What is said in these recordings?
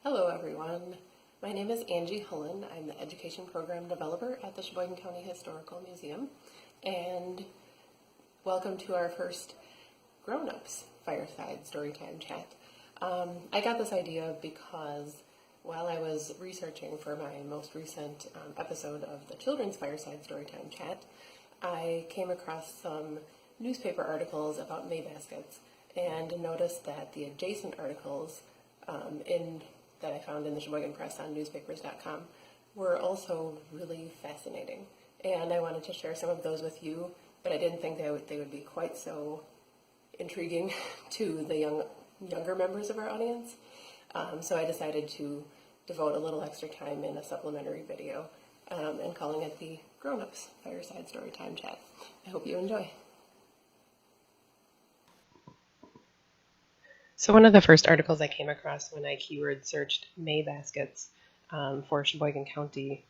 Hello everyone, my name is Angie Hullin. I'm the Education Program Developer at the Sheboygan County Historical Museum, and welcome to our first Grown-Ups Fireside Storytime chat. I got this idea because while I was researching for my most recent episode of the Children's Fireside Storytime chat, I came across some newspaper articles about May baskets and noticed that the adjacent articles that I found in the Sheboygan Press on newspapers.com were also really fascinating. And I wanted to share some of those with you, but I didn't think they would be quite so intriguing to the younger members of our audience. So I decided to devote a little extra time in a supplementary video and calling it the Grown-Ups Fireside Storytime Chat. I hope you enjoy. So one of the first articles I came across when I keyword searched May baskets for Sheboygan County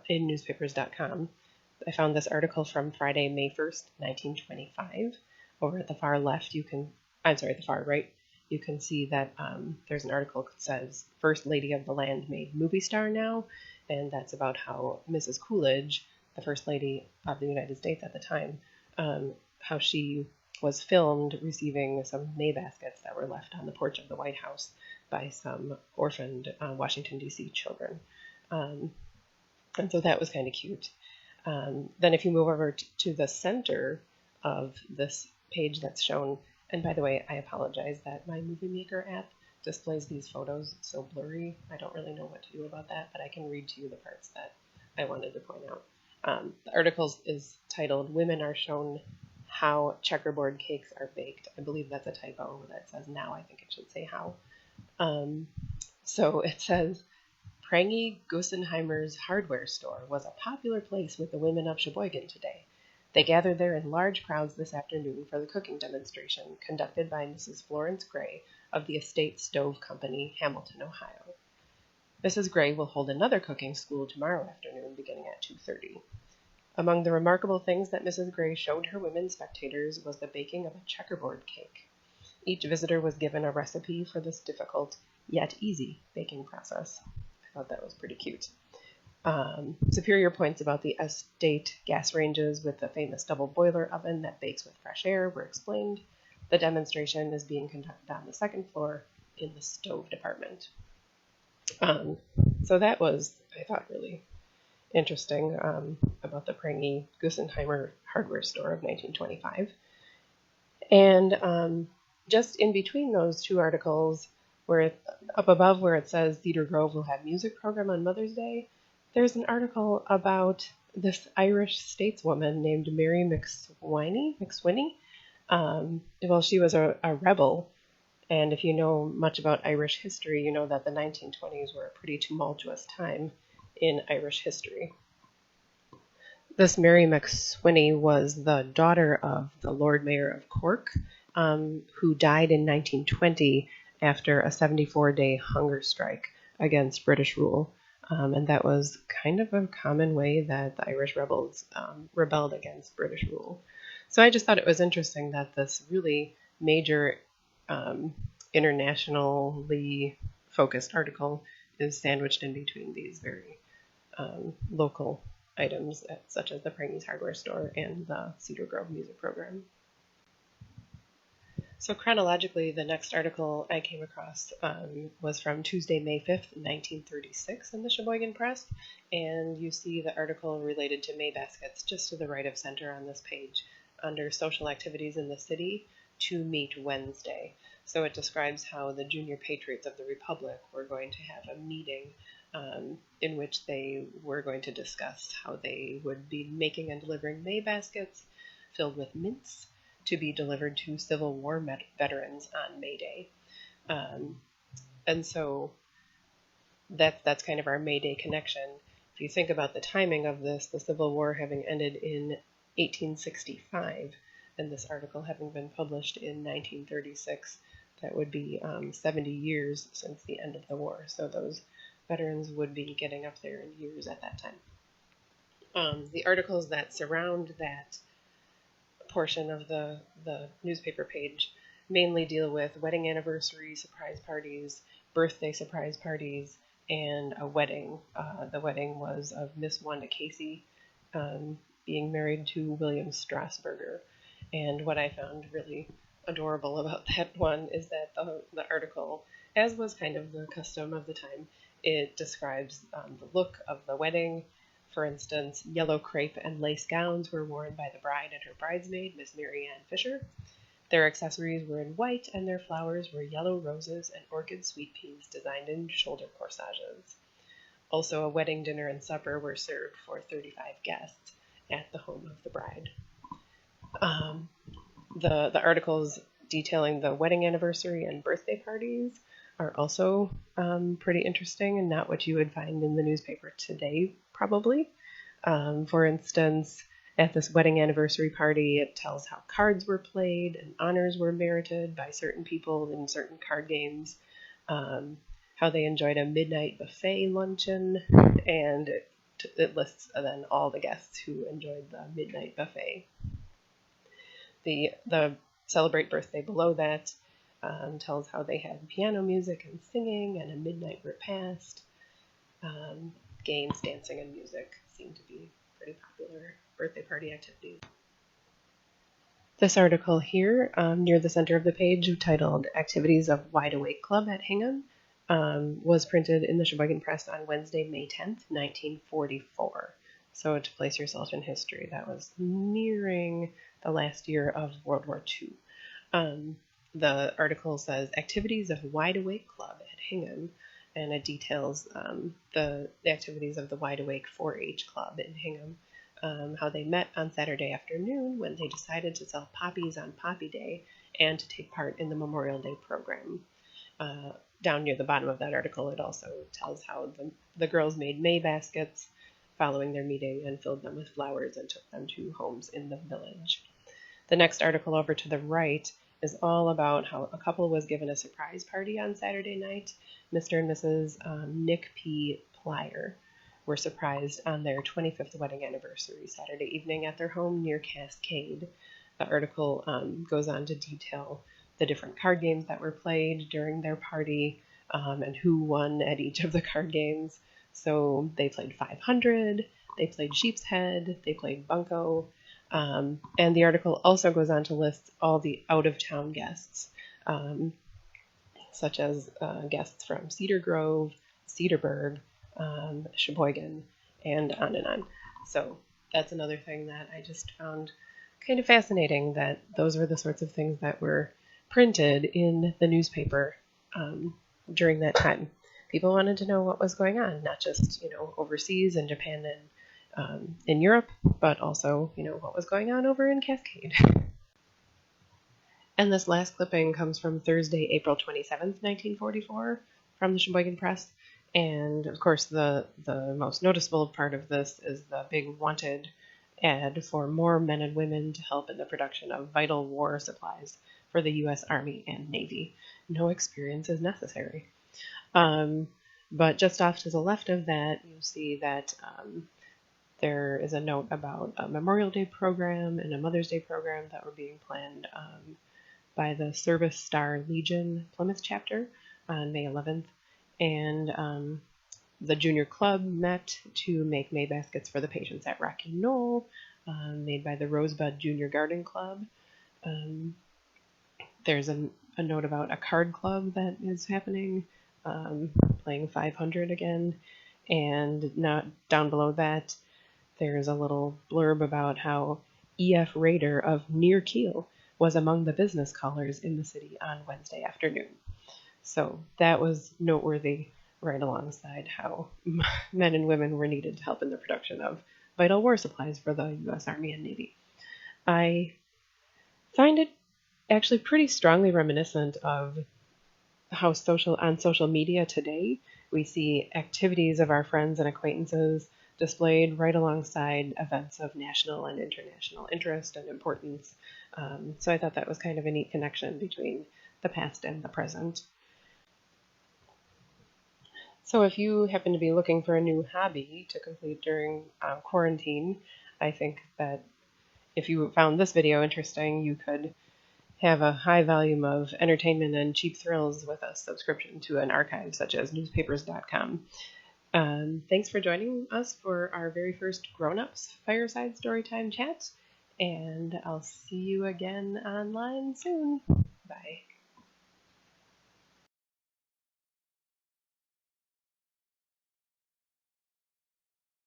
in newspapers.com, I found this article from Friday, May 1st, 1925. Over at the far left, the far right, you can see that there's an article that says, First Lady of the Land made movie star now, and that's about how Mrs. Coolidge, the First Lady of the United States at the time, how she was filmed receiving some May baskets that were left on the porch of the White House by some orphaned Washington, D.C. children. And so that was kind of cute. Then if you move over to the center of this page that's shown, and by the way, I apologize that my Movie Maker app displays these photos so blurry. I don't really know what to do about that, but I can read to you the parts that I wanted to point out. The article is titled, Women Are Shown How Checkerboard Cakes Are Baked. I believe that's a typo that says now. I think it should say how. So it says, Prangy Gussenheimer's hardware store was a popular place with the women of Sheboygan today. They gathered there in large crowds this afternoon for the cooking demonstration conducted by Mrs. Florence Gray of the Estate Stove Company, Hamilton, Ohio. Mrs. Gray will hold another cooking school tomorrow afternoon beginning at 2:30. Among the remarkable things that Mrs. Gray showed her women spectators was the baking of a checkerboard cake. Each visitor was given a recipe for this difficult, yet easy, baking process. I thought that was pretty cute. Superior points about the estate gas ranges with the famous double boiler oven that bakes with fresh air were explained. The demonstration is being conducted on the second floor in the stove department. So that was, I thought, really interesting about the Prangy Gussenheimer hardware store of 1925. And just in between those two articles, up above where it says Cedar Grove will have music program on Mother's Day, there's an article about this Irish stateswoman named Mary McSwiney. Well, she was a rebel, and if you know much about Irish history, you know that the 1920s were a pretty tumultuous time in Irish history. This Mary McSwiney was the daughter of the Lord Mayor of Cork, who died in 1920 after a 74-day hunger strike against British rule. And that was kind of a common way that the Irish rebels rebelled against British rule. So I just thought it was interesting that this really major internationally focused article is sandwiched in between these very local items, such as the Prangy's hardware store and the Cedar Grove music program. So chronologically, the next article I came across was from Tuesday, May 5th, 1936 in the Sheboygan Press, and you see the article related to May baskets just to the right of center on this page under social activities in the city to meet Wednesday. So it describes how the junior patriots of the Republic were going to have a meeting in which they were going to discuss how they would be making and delivering May baskets filled with mints to be delivered to Civil War veterans on May Day. And so that's kind of our May Day connection. If you think about the timing of this, the Civil War having ended in 1865, and this article having been published in 1936, that would be 70 years since the end of the war. So those veterans would be getting up there in years at that time. The articles that surround that portion of the newspaper page mainly deal with wedding anniversaries, surprise parties, birthday surprise parties, and a wedding. The wedding was of Miss Wanda Casey being married to William Strasburger. And what I found really adorable about that one is that the article, as was kind of the custom of the time, it describes the look of the wedding. For instance, yellow crepe and lace gowns were worn by the bride and her bridesmaid, Miss Mary Ann Fisher. Their accessories were in white, and their flowers were yellow roses and orchid sweet peas designed in shoulder corsages. Also, a wedding dinner and supper were served for 35 guests at the home of the bride. The articles detailing the wedding anniversary and birthday parties are also pretty interesting and not what you would find in the newspaper today, probably. For instance, at this wedding anniversary party, it tells how cards were played and honors were merited by certain people in certain card games, how they enjoyed a midnight buffet luncheon, and it lists then all the guests who enjoyed the midnight buffet. The Celebrate Birthday below that tells how they had piano music and singing and a midnight repast. Games, dancing, and music seem to be pretty popular birthday party activities. This article here, near the center of the page, titled Activities of Wide Awake Club at Hingham, was printed in the Sheboygan Press on Wednesday, May 10th, 1944. So to place yourself in history, that was nearing the last year of World War II. The article says Activities of Wide Awake Club at Hingham, and it details the activities of the Wide Awake 4-H Club in Hingham, how they met on Saturday afternoon when they decided to sell poppies on Poppy Day and to take part in the Memorial Day program. Down near the bottom of that article, it also tells how the girls made May baskets following their meeting and filled them with flowers and took them to homes in the village. The next article over to the right is all about how a couple was given a surprise party on Saturday night. Mr. and Mrs. Nick P. Plyer were surprised on their 25th wedding anniversary Saturday evening at their home near Cascade. The article goes on to detail the different card games that were played during their party and who won at each of the card games. So they played 500, they played Sheep's Head, they played Bunco, and the article also goes on to list all the out-of-town guests, such as guests from Cedar Grove, Cedarburg, Sheboygan, and on and on. So that's another thing that I just found kind of fascinating, that those were the sorts of things that were printed in the newspaper during that time. People wanted to know what was going on, not just, overseas in Japan and in Europe, but also, what was going on over in Cascade. And this last clipping comes from Thursday, April 27th, 1944, from the Sheboygan Press. And of course, the most noticeable part of this is the big wanted ad for more men and women to help in the production of vital war supplies for the U.S. Army and Navy. No experience is necessary. But just off to the left of that, you see that there is a note about a Memorial Day program and a Mother's Day program that were being planned by the Service Star Legion Plymouth chapter on May 11th. And the junior club met to make May baskets for the patients at Rocky Knoll, made by the Rosebud Junior Garden Club. There's a note about a card club that is happening, playing 500 again. And not down below that, there's a little blurb about how E.F. Rader of Near Kiel was among the business callers in the city on Wednesday afternoon. So that was noteworthy, right alongside how men and women were needed to help in the production of vital war supplies for the U.S. Army and Navy. I find it actually pretty strongly reminiscent of how on social media today we see activities of our friends and acquaintances displayed right alongside events of national and international interest and importance. So I thought that was kind of a neat connection between the past and the present. So if you happen to be looking for a new hobby to complete during quarantine, I think that if you found this video interesting, you could have a high volume of entertainment and cheap thrills with a subscription to an archive such as newspapers.com. Thanks for joining us for our very first grown-ups Fireside Storytime chat, and I'll see you again online soon. Bye.